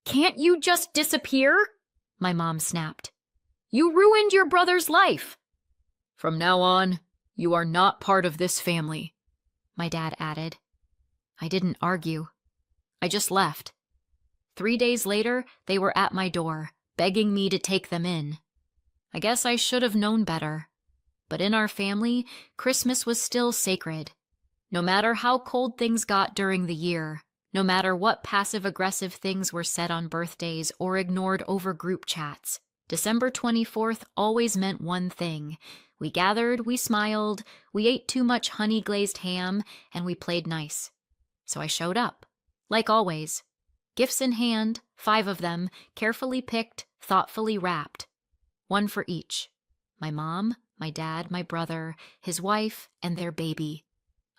Can't you just disappear? My mom snapped. You ruined your brother's life. From now on, you are not part of this family, my dad added. I didn't argue. I just left. 3 days later, they were at my door, begging me to take them in. I guess I should have known better. But in our family, Christmas was still sacred. No matter how cold things got during the year, no matter what passive-aggressive things were said on birthdays or ignored over group chats, December 24th always meant one thing. We gathered, we smiled, we ate too much honey-glazed ham, and we played nice. So I showed up, like always. Gifts in hand, 5 of them, carefully picked, thoughtfully wrapped. 1 for each. My mom, my dad, my brother, his wife, and their baby.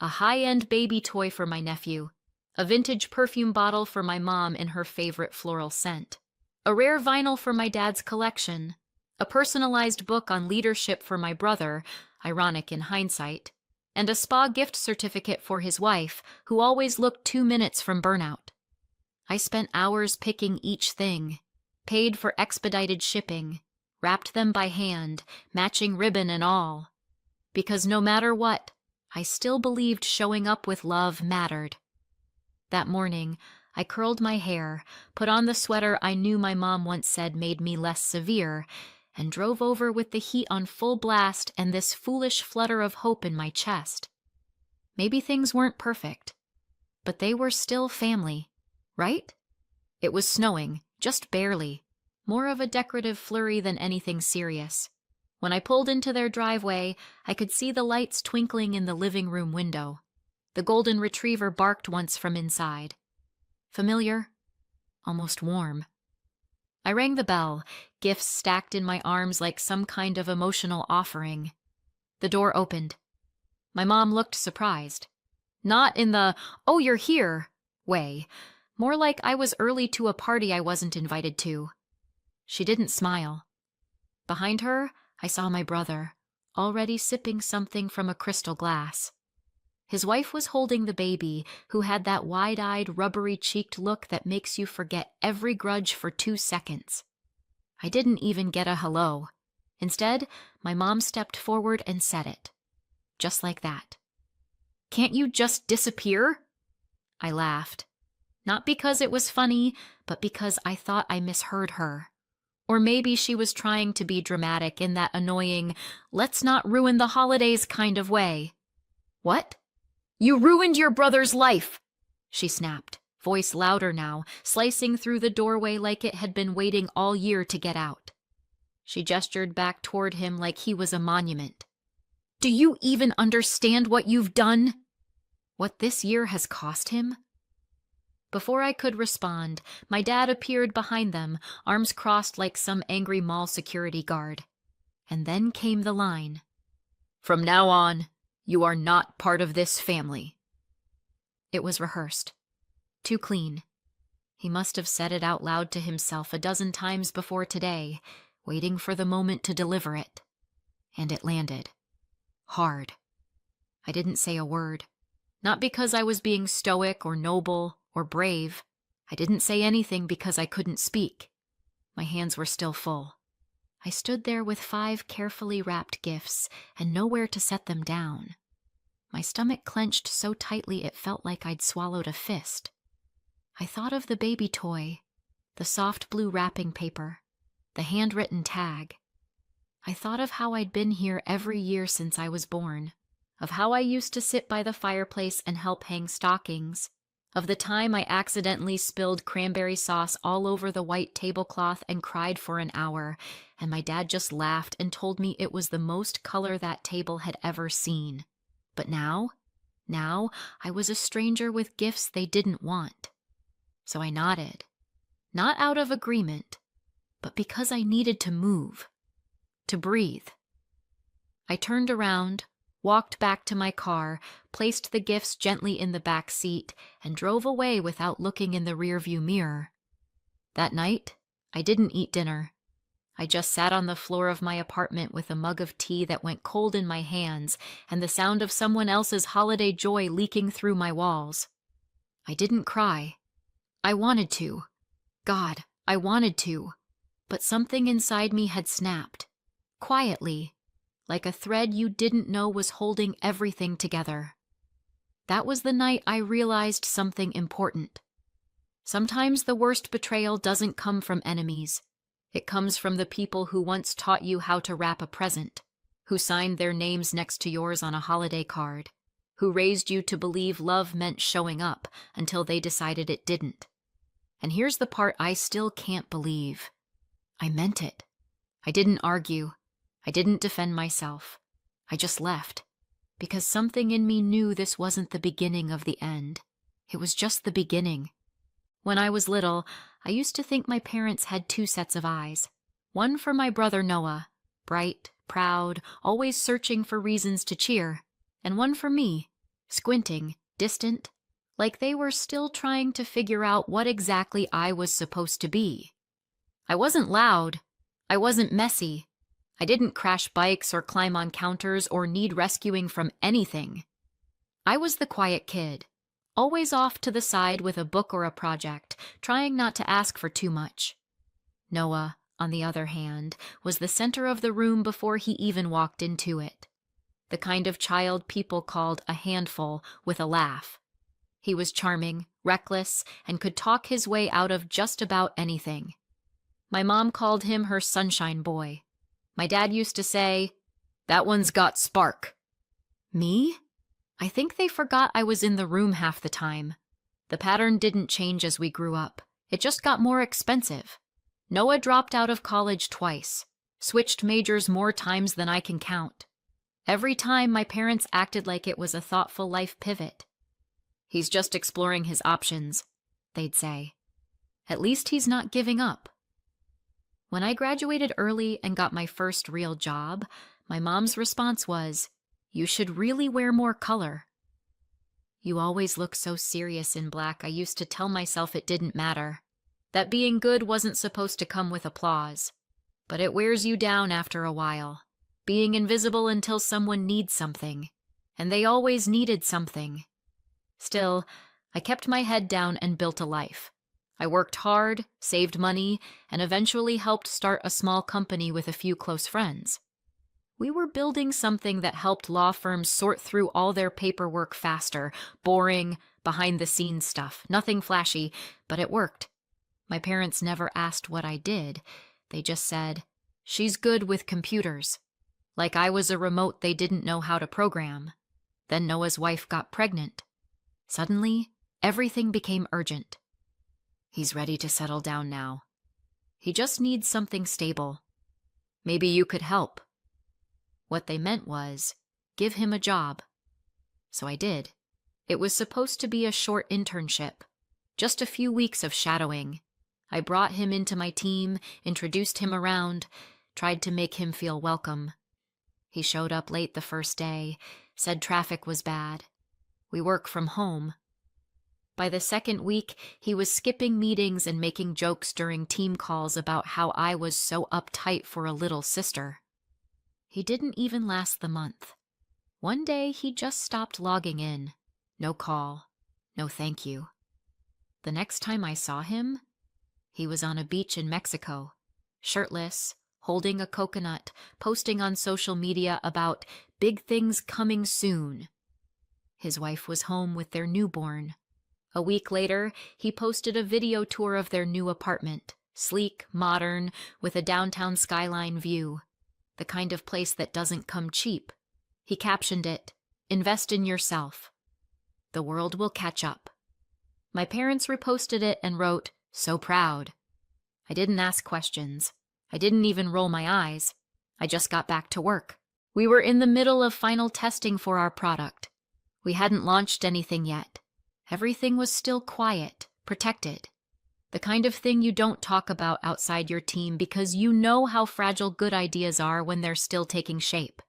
A high-end baby toy for my nephew. A vintage perfume bottle for my mom in her favorite floral scent. A rare vinyl for my dad's collection. A personalized book on leadership for my brother, ironic in hindsight. And a spa gift certificate for his wife, who always looked 2 minutes from burnout. I spent hours picking each thing, paid for expedited shipping, wrapped them by hand, matching ribbon and all. Because no matter what, I still believed showing up with love mattered. That morning, I curled my hair, put on the sweater I knew my mom once said made me less severe, and drove over with the heat on full blast and this foolish flutter of hope in my chest. Maybe things weren't perfect, but they were still family, right? It was snowing, just barely, more of a decorative flurry than anything serious. When I pulled into their driveway, I could see the lights twinkling in the living room window. The golden retriever barked once from inside. Familiar, almost warm. I rang the bell, gifts stacked in my arms like some kind of emotional offering. The door opened. My mom looked surprised. Not in the, "Oh, you're here," way. More like I was early to a party I wasn't invited to. She didn't smile. Behind her, I saw my brother, already sipping something from a crystal glass. His wife was holding the baby, who had that wide-eyed, rubbery-cheeked look that makes you forget every grudge for 2 seconds. I didn't even get a hello. Instead, my mom stepped forward and said it. Just like that. "Can't you just disappear?" I laughed. Not because it was funny, but because I thought I misheard her. Or maybe she was trying to be dramatic in that annoying, let's not ruin the holidays kind of way. "What? You ruined your brother's life!" she snapped, voice louder now, slicing through the doorway like it had been waiting all year to get out. She gestured back toward him like he was a monument. "Do you even understand what you've done? What this year has cost him?" Before I could respond, my dad appeared behind them, arms crossed like some angry mall security guard. And then came the line. "From now on, you are not part of this family." It was rehearsed. Too clean. He must have said it out loud to himself a dozen times before today, waiting for the moment to deliver it. And it landed. Hard. I didn't say a word. Not because I was being stoic or noble or brave. I didn't say anything because I couldn't speak. My hands were still full. I stood there with 5 carefully wrapped gifts and nowhere to set them down. My stomach clenched so tightly it felt like I'd swallowed a fist. I thought of the baby toy, the soft blue wrapping paper, the handwritten tag. I thought of how I'd been here every year since I was born, of how I used to sit by the fireplace and help hang stockings, of the time I accidentally spilled cranberry sauce all over the white tablecloth and cried for an hour, and my dad just laughed and told me it was the most color that table had ever seen. But now I was a stranger with gifts they didn't want. So I nodded, not out of agreement, but because I needed to move, to breathe. I turned around, walked back to my car, placed the gifts gently in the back seat, and drove away without looking in the rearview mirror. That night, I didn't eat dinner. I just sat on the floor of my apartment with a mug of tea that went cold in my hands and the sound of someone else's holiday joy leaking through my walls. I didn't cry. I wanted to. God, I wanted to, but something inside me had snapped. Quietly, like a thread you didn't know was holding everything together. That was the night I realized something important. Sometimes the worst betrayal doesn't come from enemies. It comes from the people who once taught you how to wrap a present, who signed their names next to yours on a holiday card, who raised you to believe love meant showing up until they decided it didn't. And here's the part I still can't believe. I meant it. I didn't argue. I didn't defend myself. I just left. Because something in me knew this wasn't the beginning of the end. It was just the beginning. When I was little, I used to think my parents had two sets of eyes. One for my brother Noah, bright, proud, always searching for reasons to cheer, and one for me, squinting, distant, like they were still trying to figure out what exactly I was supposed to be. I wasn't loud. I wasn't messy. I didn't crash bikes or climb on counters or need rescuing from anything. I was the quiet kid, always off to the side with a book or a project, trying not to ask for too much. Noah, on the other hand, was the center of the room before he even walked into it. The kind of child people called a handful with a laugh. He was charming, reckless, and could talk his way out of just about anything. My mom called him her sunshine boy. My dad used to say, "That one's got spark." Me? I think they forgot I was in the room half the time. The pattern didn't change as we grew up. It just got more expensive. Noah dropped out of college twice, switched majors more times than I can count. Every time my parents acted like it was a thoughtful life pivot. "He's just exploring his options," they'd say. "At least he's not giving up." When I graduated early and got my first real job, my mom's response was, "You should really wear more color." "You always look so serious in black," I used to tell myself it didn't matter. That being good wasn't supposed to come with applause. But it wears you down after a while, being invisible until someone needs something. And they always needed something. Still, I kept my head down and built a life. I worked hard, saved money, and eventually helped start a small company with a few close friends. We were building something that helped law firms sort through all their paperwork faster, boring, behind-the-scenes stuff, nothing flashy, but it worked. My parents never asked what I did. They just said, "She's good with computers." Like I was a remote they didn't know how to program. Then Noah's wife got pregnant. Suddenly, everything became urgent. "He's ready to settle down now. He just needs something stable. Maybe you could help." What they meant was, give him a job. So I did. It was supposed to be a short internship, just a few weeks of shadowing. I brought him into my team, introduced him around, tried to make him feel welcome. He showed up late the first day, said traffic was bad. We work from home. By the second week, he was skipping meetings and making jokes during team calls about how I was so uptight for a little sister. He didn't even last the month. One day, he just stopped logging in. No call, no thank you. The next time I saw him, he was on a beach in Mexico, shirtless, holding a coconut, posting on social media about big things coming soon. His wife was home with their newborn. A week later, he posted a video tour of their new apartment, sleek, modern, with a downtown skyline view, the kind of place that doesn't come cheap. He captioned it, "Invest in yourself. The world will catch up." My parents reposted it and wrote, "So proud." I didn't ask questions. I didn't even roll my eyes. I just got back to work. We were in the middle of final testing for our product. We hadn't launched anything yet. Everything was still quiet, protected. The kind of thing you don't talk about outside your team because you know how fragile good ideas are when they're still taking shape.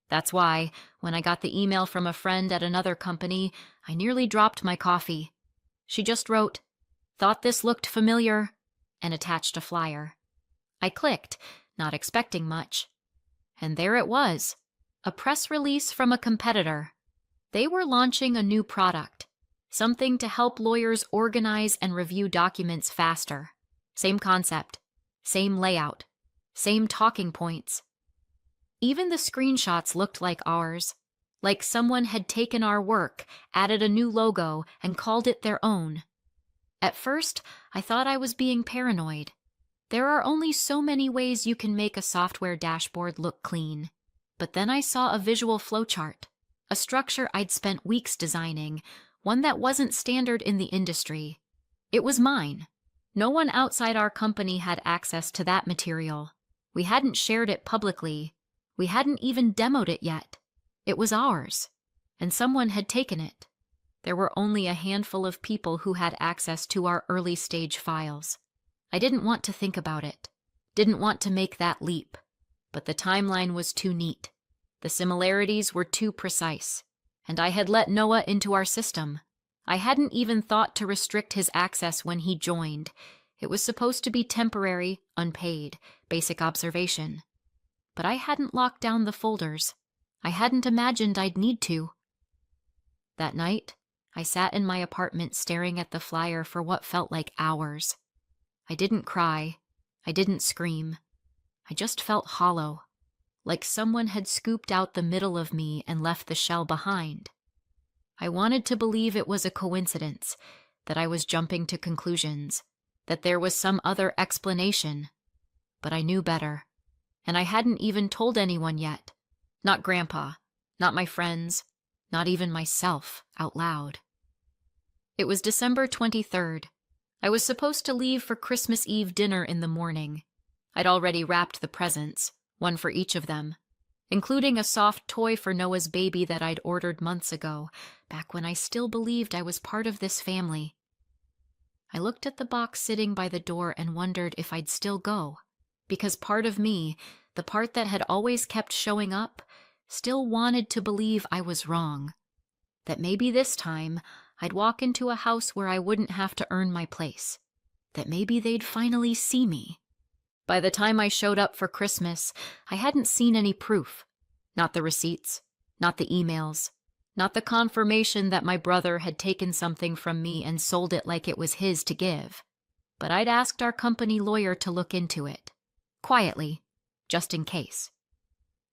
That's why, when I got the email from a friend at another company, I nearly dropped my coffee. She just wrote, "Thought this looked familiar," and attached a flyer. I clicked, not expecting much. And there it was, a press release from a competitor. They were launching a new product, something to help lawyers organize and review documents faster. Same concept, same layout, same talking points. Even the screenshots looked like ours, like someone had taken our work, added a new logo, and called it their own. At first, I thought I was being paranoid. There are only so many ways you can make a software dashboard look clean. But then I saw a visual flowchart, a structure I'd spent weeks designing, one that wasn't standard in the industry. It was mine. No one outside our company had access to that material. We hadn't shared it publicly. We hadn't even demoed it yet. It was ours, and someone had taken it. There were only a handful of people who had access to our early-stage files. I didn't want to think about it, didn't want to make that leap, but the timeline was too neat. The similarities were too precise, and I had let Noah into our system. I hadn't even thought to restrict his access when he joined. It was supposed to be temporary, unpaid, basic observation. But I hadn't locked down the folders. I hadn't imagined I'd need to. That night, I sat in my apartment staring at the flyer for what felt like hours. I didn't cry. I didn't scream. I just felt hollow, like someone had scooped out the middle of me and left the shell behind. I wanted to believe it was a coincidence, that I was jumping to conclusions, that there was some other explanation. But I knew better, and I hadn't even told anyone yet. Not Grandpa, not my friends, not even myself out loud. It was December 23rd. I was supposed to leave for Christmas Eve dinner in the morning. I'd already wrapped the presents, one for each of them, including a soft toy for Noah's baby that I'd ordered months ago, back when I still believed I was part of this family. I looked at the box sitting by the door and wondered if I'd still go, because part of me, the part that had always kept showing up, still wanted to believe I was wrong. That maybe this time I'd walk into a house where I wouldn't have to earn my place. That maybe they'd finally see me. By the time I showed up for Christmas, I hadn't seen any proof. Not the receipts, not the emails, not the confirmation that my brother had taken something from me and sold it like it was his to give. But I'd asked our company lawyer to look into it. Quietly, just in case.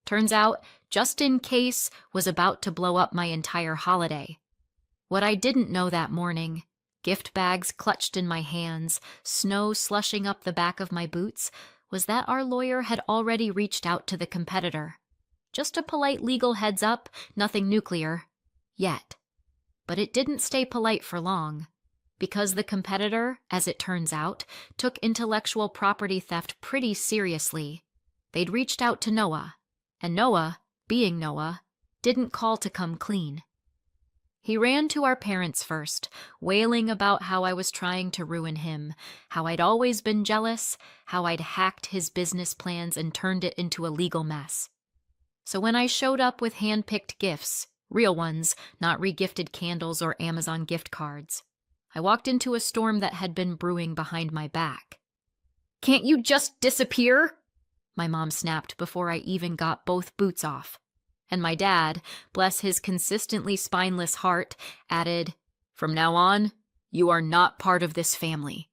Turns out, just in case was about to blow up my entire holiday. What I didn't know that morning, gift bags clutched in my hands, snow slushing up the back of my boots, was that our lawyer had already reached out to the competitor. Just a polite legal heads up, nothing nuclear. Yet. But it didn't stay polite for long. Because the competitor, as it turns out, took intellectual property theft pretty seriously. They'd reached out to Noah, and Noah, being Noah, didn't call to come clean. He ran to our parents first, wailing about how I was trying to ruin him, how I'd always been jealous, how I'd hacked his business plans and turned it into a legal mess. So when I showed up with hand-picked gifts, real ones, not re-gifted candles or Amazon gift cards, I walked into a storm that had been brewing behind my back. "Can't you just disappear?" my mom snapped before I even got both boots off. And my dad, bless his consistently spineless heart, added, "From now on, you are not part of this family."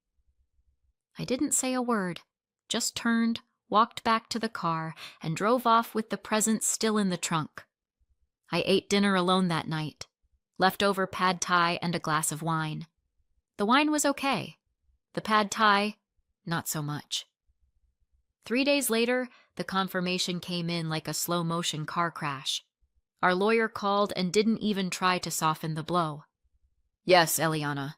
I didn't say a word, just turned, walked back to the car, and drove off with the presents still in the trunk. I ate dinner alone that night, leftover pad thai and a glass of wine. The wine was okay. The pad thai, not so much. 3 days later, the confirmation came in like a slow-motion car crash. Our lawyer called and didn't even try to soften the blow. "Yes, Eliana."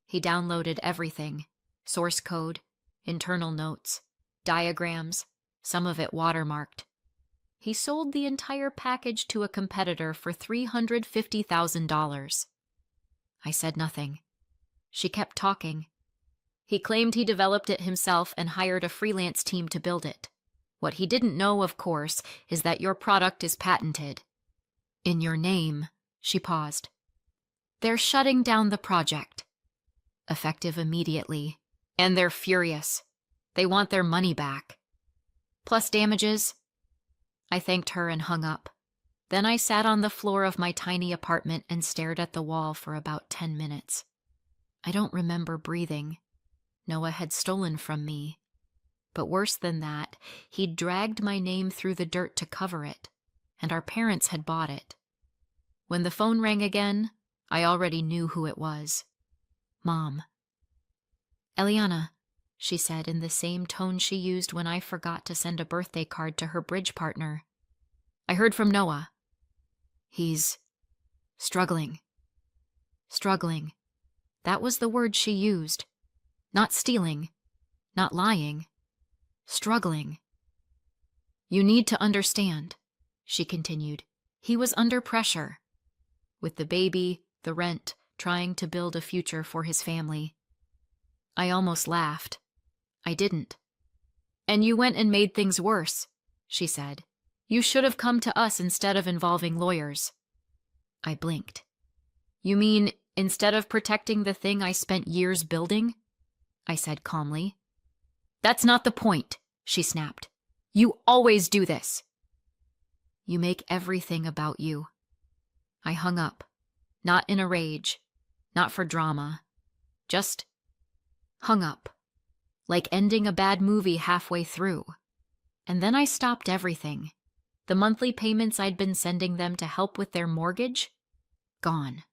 He downloaded everything. Source code, internal notes, diagrams, some of it watermarked. He sold the entire package to a competitor for $350,000. I said nothing. She kept talking. He claimed he developed it himself and hired a freelance team to build it. What he didn't know, of course, is that your product is patented. "In your name," she paused. "They're shutting down the project." Effective immediately. And they're furious. They want their money back. Plus damages. I thanked her and hung up. Then I sat on the floor of my tiny apartment and stared at the wall for about 10 minutes. I don't remember breathing. Noah had stolen from me. But worse than that, he'd dragged my name through the dirt to cover it, and our parents had bought it. When the phone rang again, I already knew who it was. Mom. "Eliana," she said in the same tone she used when I forgot to send a birthday card to her bridge partner. "I heard from Noah. He's struggling." Struggling. That was the word she used. Not stealing. Not lying. Struggling. "You need to understand," she continued. "He was under pressure. With the baby, the rent, trying to build a future for his family." I almost laughed. I didn't. "And you went and made things worse," she said. "You should have come to us instead of involving lawyers." I blinked. "You mean instead of protecting the thing I spent years building?" I said calmly. "That's not the point," she snapped. "You always do this." "You make everything about you." I hung up, not in a rage, not for drama, just hung up, like ending a bad movie halfway through. And then I stopped everything. The monthly payments I'd been sending them to help with their mortgage? Gone.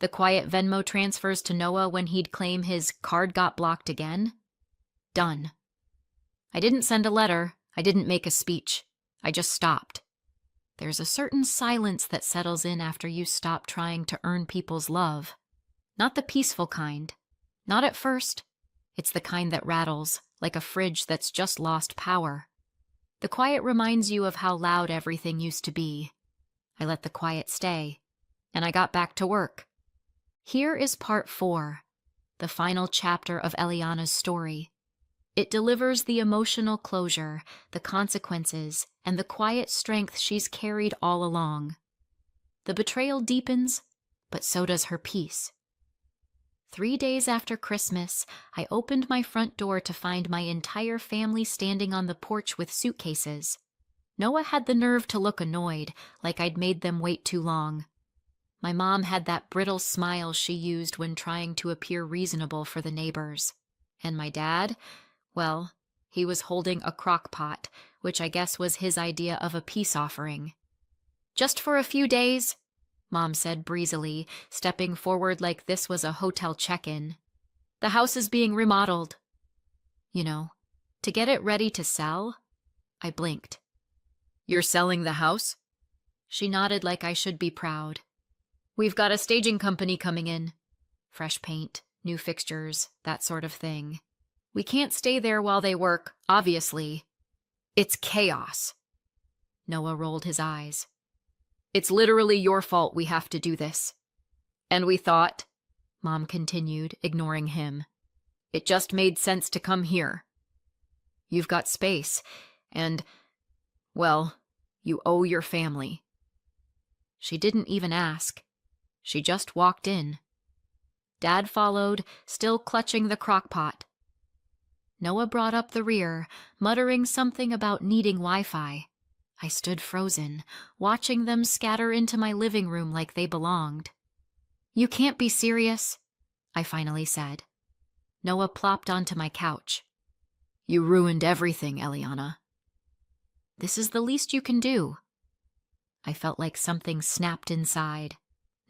The quiet Venmo transfers to Noah when he'd claim his card got blocked again? Done. I didn't send a letter. I didn't make a speech. I just stopped. There's a certain silence that settles in after you stop trying to earn people's love. Not the peaceful kind. Not at first. It's the kind that rattles, like a fridge that's just lost power. The quiet reminds you of how loud everything used to be. I let the quiet stay, and I got back to work. Here is part 4, the final chapter of Eliana's story. It delivers the emotional closure, the consequences, and the quiet strength she's carried all along. The betrayal deepens, but so does her peace. 3 days after Christmas, I opened my front door to find my entire family standing on the porch with suitcases. Noah had the nerve to look annoyed, like I'd made them wait too long. My mom had that brittle smile she used when trying to appear reasonable for the neighbors. And my dad, well, he was holding a crock pot, which I guess was his idea of a peace offering. "Just for a few days," Mom said breezily, stepping forward like this was a hotel check-in. "The house is being remodeled." "You know, to get it ready to sell?" I blinked. "You're selling the house?" She nodded like I should be proud. "We've got a staging company coming in. Fresh paint, new fixtures, that sort of thing. We can't stay there while they work, obviously. It's chaos." Noah rolled his eyes. "It's literally your fault we have to do this. And we thought," Mom continued, ignoring him, "it just made sense to come here. You've got space, and, well, you owe your family." She didn't even ask. She just walked in. Dad followed, still clutching the crock pot. Noah brought up the rear, muttering something about needing Wi-Fi. I stood frozen, watching them scatter into my living room like they belonged. "You can't be serious," I finally said. Noah plopped onto my couch. "You ruined everything, Eliana." "This is the least you can do." I felt like something snapped inside.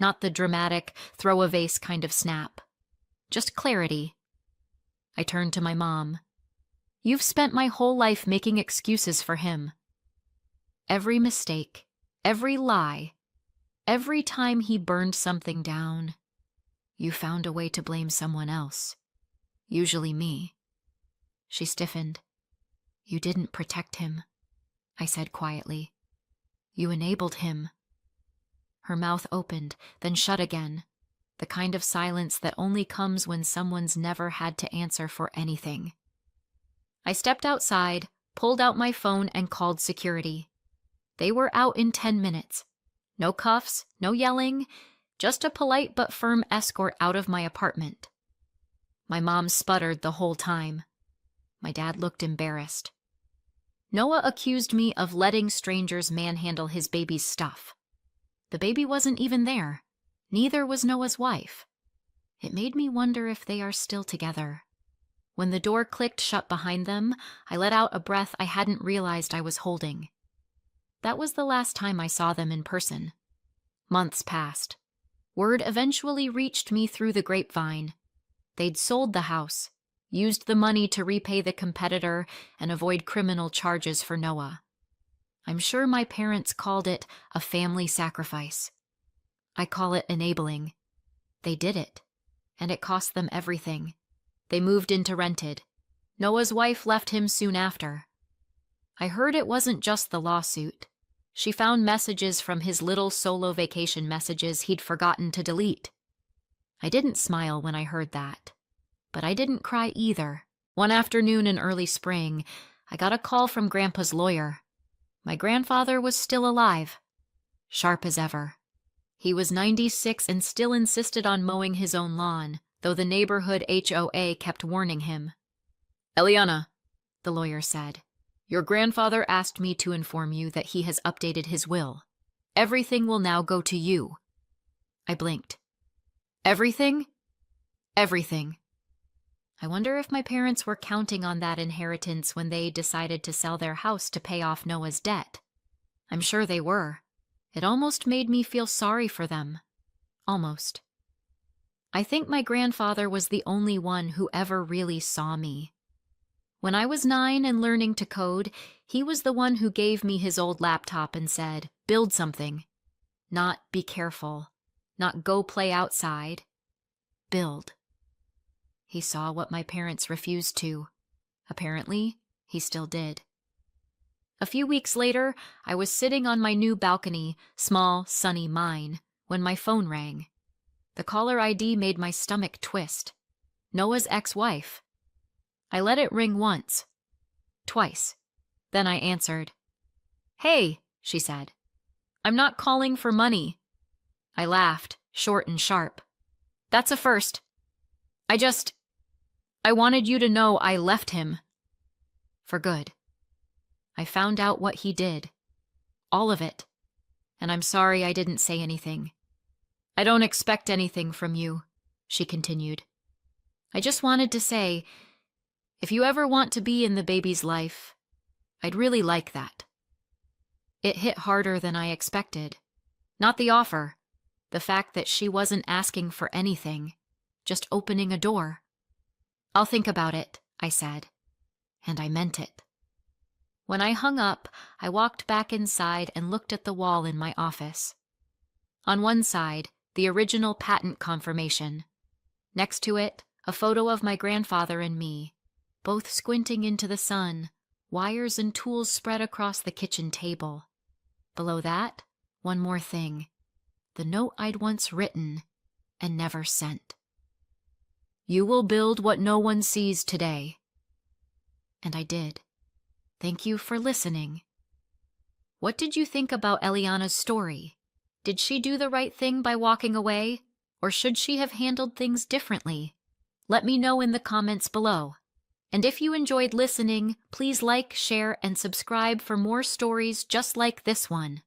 Not the dramatic, throw a vase kind of snap. Just clarity. I turned to my mom. "You've spent my whole life making excuses for him. Every mistake, every lie, every time he burned something down, you found a way to blame someone else. Usually me." She stiffened. "You didn't protect him," I said quietly. "You enabled him." Her mouth opened, then shut again, the kind of silence that only comes when someone's never had to answer for anything. I stepped outside, pulled out my phone, and called security. They were out in 10 minutes. No cuffs, no yelling, just a polite but firm escort out of my apartment. My mom sputtered the whole time. My dad looked embarrassed. Noah accused me of letting strangers manhandle his baby's stuff. The baby wasn't even there. Neither was Noah's wife. It made me wonder if they are still together. When the door clicked shut behind them, I let out a breath I hadn't realized I was holding. That was the last time I saw them in person. Months passed. Word eventually reached me through the grapevine. They'd sold the house, used the money to repay the competitor and avoid criminal charges for Noah. I'm sure my parents called it a family sacrifice. I call it enabling. They did it, and it cost them everything. They moved into rented. Noah's wife left him soon after. I heard it wasn't just the lawsuit. She found messages from his little solo vacation messages he'd forgotten to delete. I didn't smile when I heard that, but I didn't cry either. One afternoon in early spring, I got a call from Grandpa's lawyer. My grandfather was still alive, sharp as ever. He was 96 and still insisted on mowing his own lawn, though the neighborhood HOA kept warning him. "Eliana," the lawyer said, "your grandfather asked me to inform you that he has updated his will. Everything will now go to you." I blinked. Everything? Everything. I wonder if my parents were counting on that inheritance when they decided to sell their house to pay off Noah's debt. I'm sure they were. It almost made me feel sorry for them. Almost. I think my grandfather was the only one who ever really saw me. When I was 9 and learning to code, he was the one who gave me his old laptop and said, "Build something." Not "be careful." Not "go play outside." Build. He saw what my parents refused to. Apparently, he still did. A few weeks later, I was sitting on my new balcony, small, sunny mine, when my phone rang. The caller ID made my stomach twist. Noah's ex-wife. I let it ring once. Twice. Then I answered. "Hey," she said. "I'm not calling for money." I laughed, short and sharp. "That's a first. I wanted you to know I left him. For good. I found out what he did. All of it. And I'm sorry I didn't say anything. I don't expect anything from you," she continued. "I just wanted to say, if you ever want to be in the baby's life, I'd really like that." It hit harder than I expected. Not the offer. The fact that she wasn't asking for anything, just opening a door. "I'll think about it," I said. And I meant it. When I hung up, I walked back inside and looked at the wall in my office. On one side, the original patent confirmation. Next to it, a photo of my grandfather and me, both squinting into the sun, wires and tools spread across the kitchen table. Below that, one more thing. The note I'd once written and never sent. "You will build what no one sees today." And I did. Thank you for listening. What did you think about Eliana's story? Did she do the right thing by walking away, or should she have handled things differently? Let me know in the comments below. And if you enjoyed listening, please like, share, and subscribe for more stories just like this one.